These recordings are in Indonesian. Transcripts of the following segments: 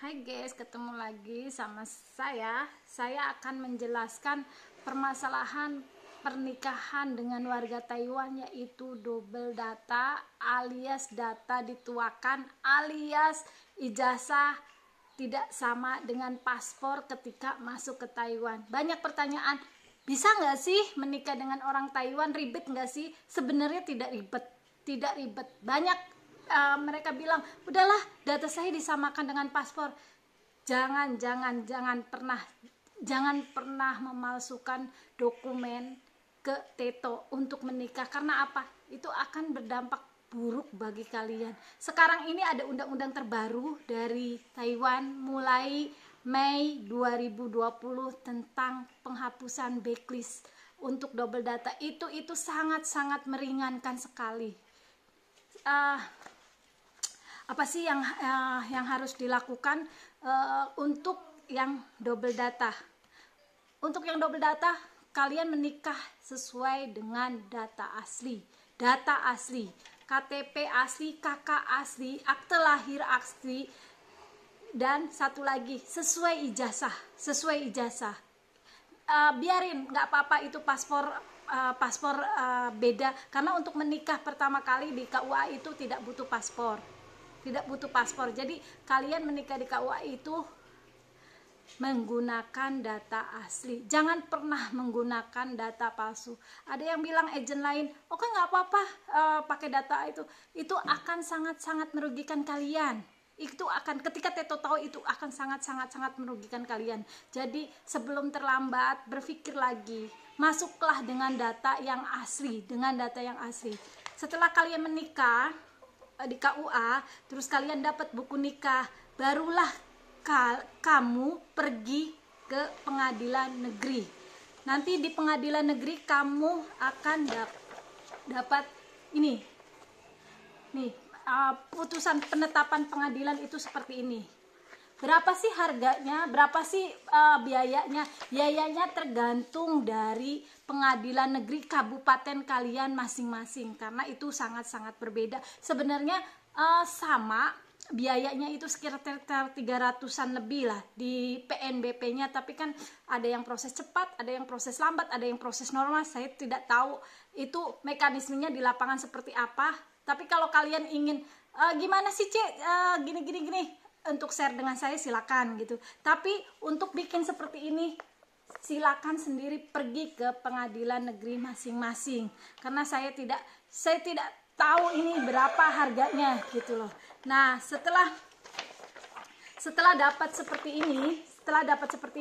Hai guys, ketemu lagi sama saya. Saya akan menjelaskan permasalahan pernikahan dengan warga Taiwan, yaitu double data alias data dituakan alias ijazah tidak sama dengan paspor ketika masuk ke Taiwan. Banyak pertanyaan, bisa nggak sih menikah dengan orang Taiwan? Ribet nggak sih? Sebenarnya tidak ribet, tidak ribet. Banyak mereka bilang, udahlah data saya disamakan dengan paspor. Jangan pernah memalsukan dokumen ke Teto untuk menikah. Karena apa? Itu akan berdampak buruk bagi kalian. Sekarang ini ada undang-undang terbaru dari Taiwan mulai Mei 2020 tentang penghapusan backlist untuk double data. Itu sangat-sangat meringankan sekali. Apa sih yang harus dilakukan untuk yang double data? Untuk yang double data, kalian menikah sesuai dengan data asli, KTP asli, KK asli, akte lahir asli, dan satu lagi sesuai ijazah. Biarin, nggak apa-apa itu paspor beda, karena untuk menikah pertama kali di KUA itu tidak butuh paspor. Jadi kalian menikah di KUA itu menggunakan data asli. Jangan pernah menggunakan data palsu. Ada yang bilang agent lain, oke nggak apa-apa pakai data itu akan sangat-sangat merugikan kalian. Ketika Teto tahu, itu akan sangat merugikan kalian. Jadi sebelum terlambat, berpikir lagi, masuklah dengan data yang asli, Setelah kalian menikah di KUA, terus kalian dapat buku nikah, barulah kamu pergi ke pengadilan negeri. Nanti di pengadilan negeri kamu akan dapat ini nih, putusan penetapan pengadilan itu seperti ini. Berapa sih harganya? Berapa sih biayanya? Biayanya tergantung dari pengadilan negeri kabupaten kalian masing-masing, karena itu sangat-sangat berbeda. Sebenarnya sama biayanya, itu sekitar 300-an lebih lah di PNBP-nya, tapi kan ada yang proses cepat, ada yang proses lambat, ada yang proses normal. Saya tidak tahu itu mekanismenya di lapangan seperti apa. Tapi kalau kalian ingin gimana sih Cek, gini untuk share dengan saya, silakan gitu. Tapi untuk bikin seperti ini, silakan sendiri pergi ke pengadilan negeri masing-masing, karena saya tidak tahu ini berapa harganya gitu loh. Nah, setelah dapat seperti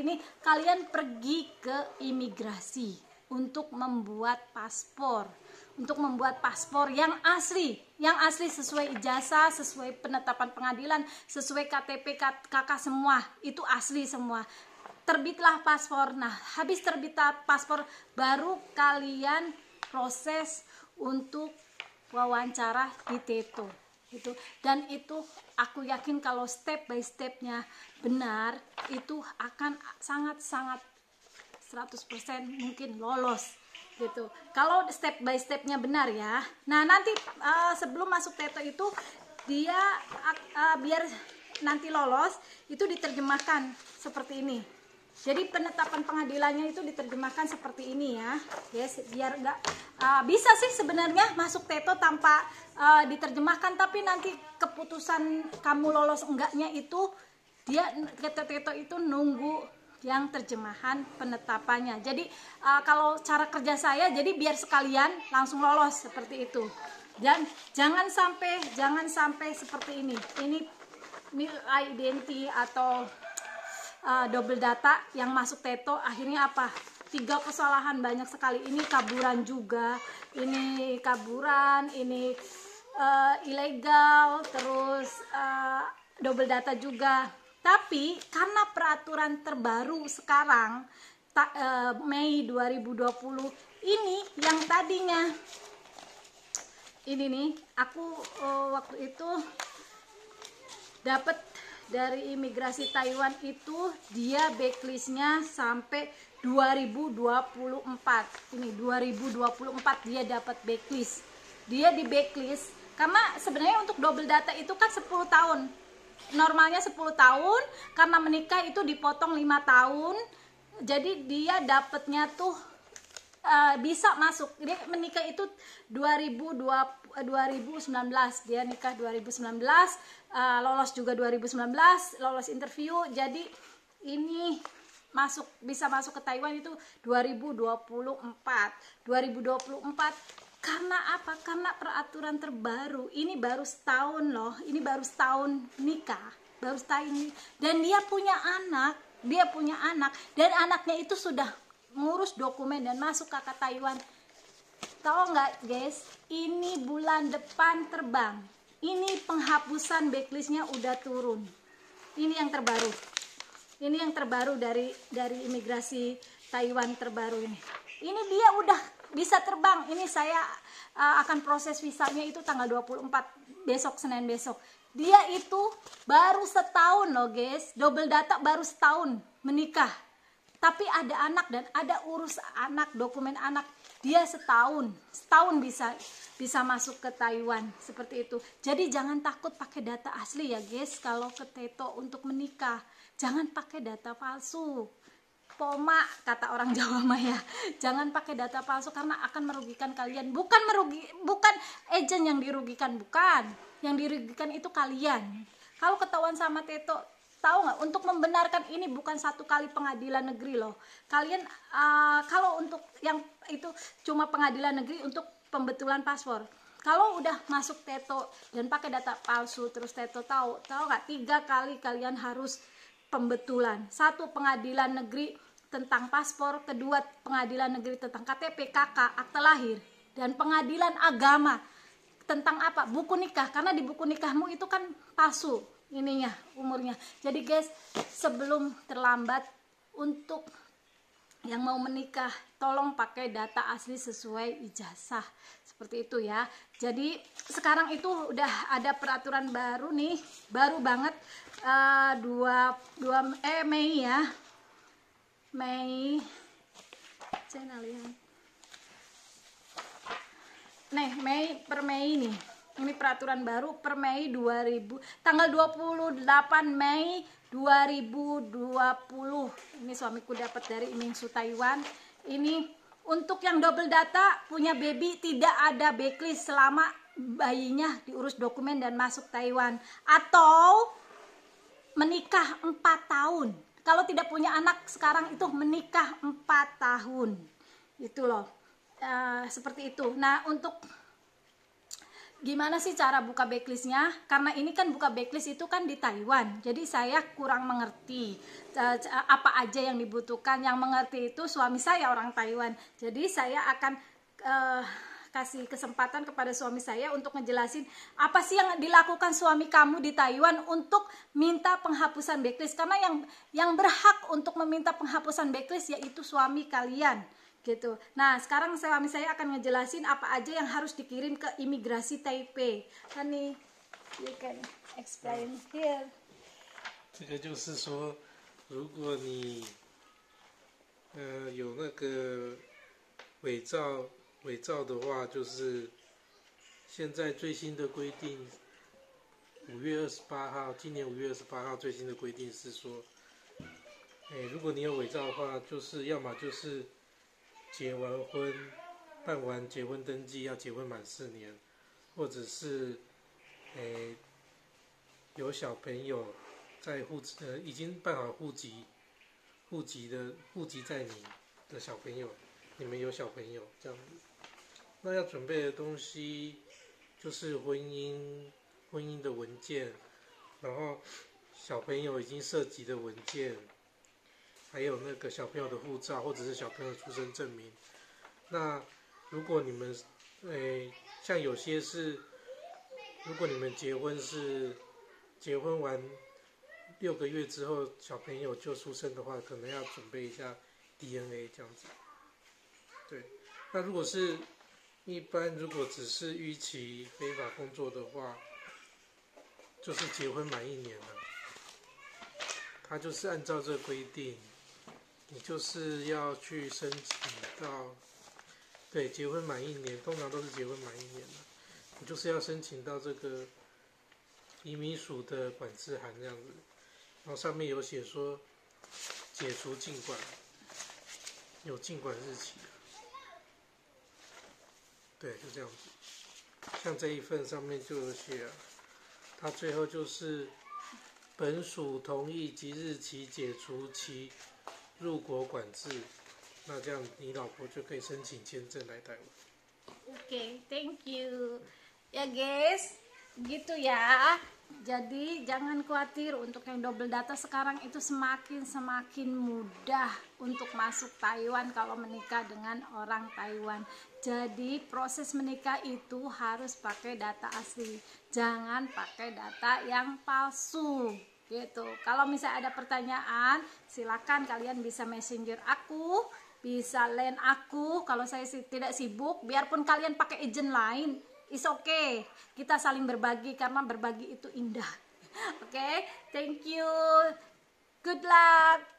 ini, kalian pergi ke imigrasi untuk membuat paspor. Yang asli sesuai ijazah, sesuai penetapan pengadilan, sesuai KTP, KK, semua itu asli semua. Terbitlah paspor. Nah, habis terbit paspor, baru kalian proses untuk wawancara di Teto itu. Dan itu aku yakin kalau step by stepnya benar, itu akan sangat 100% mungkin lolos gitu, kalau step by stepnya benar ya. Nah, nanti sebelum masuk Teto itu, dia biar nanti lolos itu diterjemahkan seperti ini. Jadi penetapan pengadilannya itu diterjemahkan seperti ini ya, yes, biar nggak bisa sih sebenarnya masuk Teto tanpa diterjemahkan, tapi nanti keputusan kamu lolos enggaknya itu dia Teto itu nunggu yang terjemahan penetapannya. Jadi kalau cara kerja saya, jadi biar sekalian langsung lolos seperti itu. Dan jangan sampai seperti ini mil identity atau double data yang masuk Teto. Akhirnya apa? 3 kesalahan banyak sekali. Ini kaburan juga, ini ilegal, terus double data juga. Tapi karena peraturan terbaru sekarang Mei 2020 ini, yang tadinya ini nih, aku waktu itu dapat dari imigrasi Taiwan itu, dia backlistnya sampai 2024. Ini 2024 dia dapat backlist. Dia di backlist karena sebenarnya untuk double data itu kan 10 tahun. normalnya 10 tahun, karena menikah itu dipotong 5 tahun. Jadi dia dapatnya tuh bisa masuk. Dia menikah itu 2019, dia nikah 2019, lolos juga 2019, lolos interview. Jadi ini bisa masuk ke Taiwan itu 2024. Karena apa? Karena peraturan terbaru. Ini baru setahun loh. Ini baru setahun nikah, baru setahun ini. Dan dia punya anak, dan anaknya itu sudah ngurus dokumen dan masuk ke Taiwan. Tahu nggak guys, ini bulan depan terbang. Ini penghapusan backlistnya udah turun. Ini yang terbaru. Ini yang terbaru dari imigrasi Taiwan terbaru ini. Ini dia udah bisa terbang. Ini saya akan proses visanya itu tanggal 24 besok, Senin besok. Dia itu baru setahun loh guys, double data baru setahun menikah. Tapi ada anak dan ada urus anak, dokumen anak. Dia setahun bisa masuk ke Taiwan seperti itu. Jadi jangan takut pakai data asli ya guys kalau ke Teto untuk menikah. Jangan pakai data palsu. Poma kata orang Jawa mah ya. Jangan pakai data palsu karena akan merugikan kalian. Bukan agent yang dirugikan, bukan. Yang dirugikan itu kalian. Kalau ketahuan sama Teto, tahu nggak, untuk membenarkan ini bukan satu kali pengadilan negeri loh. Kalian kalau untuk yang itu cuma pengadilan negeri untuk pembetulan paspor. Kalau udah masuk Teto dan pakai data palsu, terus Teto tahu nggak, 3 kali kalian harus pembetulan. 1 pengadilan negeri tentang paspor, kedua pengadilan negeri tentang KTP, KK, akte lahir, dan pengadilan agama tentang apa? Buku nikah, karena di buku nikahmu itu kan palsu ininya, umurnya. Jadi guys, sebelum terlambat, untuk yang mau menikah tolong pakai data asli sesuai ijazah, seperti itu ya. Jadi sekarang itu udah ada peraturan baru nih, baru banget, Mei ya, Mei, saya lihat nih, per Mei nih. Ini peraturan baru per Mei tanggal 28 Mei 2020. Ini suamiku dapat dari Imingsu Taiwan. Ini untuk yang double data punya baby tidak ada backlist selama bayinya diurus dokumen dan masuk Taiwan, atau menikah 4 tahun. Kalau tidak punya anak sekarang itu menikah 4 tahun. Itu loh. Seperti itu. Nah, untuk gimana sih cara buka backlistnya? Karena ini kan buka backlist itu kan di Taiwan, jadi saya kurang mengerti apa aja yang dibutuhkan. Yang mengerti itu suami saya orang Taiwan, jadi saya akan kasih kesempatan kepada suami saya untuk ngejelasin apa sih yang dilakukan suami kamu di Taiwan untuk minta penghapusan backlist. Karena yang berhak untuk meminta penghapusan backlist yaitu suami kalian. Gitu. Nah, sekarang suami saya akan ngejelasin apa aja yang harus dikirim ke imigrasi Taipei. Honey, you can explain here. 这个就是说，如果你有那个伪造的话，就是现在最新的规定，5月28号，今年5月28号最新的规定是说，如果你有伪造的话，就是要么就是结完婚，办完结婚登记，要结婚满4年，或者是有小朋友在已经办好户籍在你的小朋友，你们有小朋友这样子，那要准备的东西就是婚姻的文件，然后小朋友已经涉及的文件，还有那个小朋友的护照或者是小朋友的出生证明。那如果你们像有些是，如果你们结婚完6个月之后小朋友就出生的话，可能要准备一下 DNA 这样子。对，那如果是一般，如果只是逾期非法工作的话，就是结婚满1年了，他就是按照这个规定，你就是要去申请到，对，结婚满1年，通常都是结婚满1年了，你就是要申请到这个移民署的管制函这样子，然后上面有写说解除禁管，有禁管日期。对，就这样子。像这一份上面就有写啊，它最后就是本署同意即日起解除其入国管制，那这样你老婆就可以申请签证来台湾。Oke, thank you. Ya guys, gitu ya. Jadi jangan khawatir, untuk yang double data sekarang itu semakin mudah untuk masuk Taiwan kalau menikah dengan orang Taiwan. Jadi proses menikah itu harus pakai data asli, jangan pakai data yang palsu gitu. Kalau misalnya ada pertanyaan, silakan kalian bisa messenger aku, bisa line aku kalau saya tidak sibuk. Biarpun kalian pakai agent lain, it's okay, kita saling berbagi karena berbagi itu indah. Oke, thank you, good luck.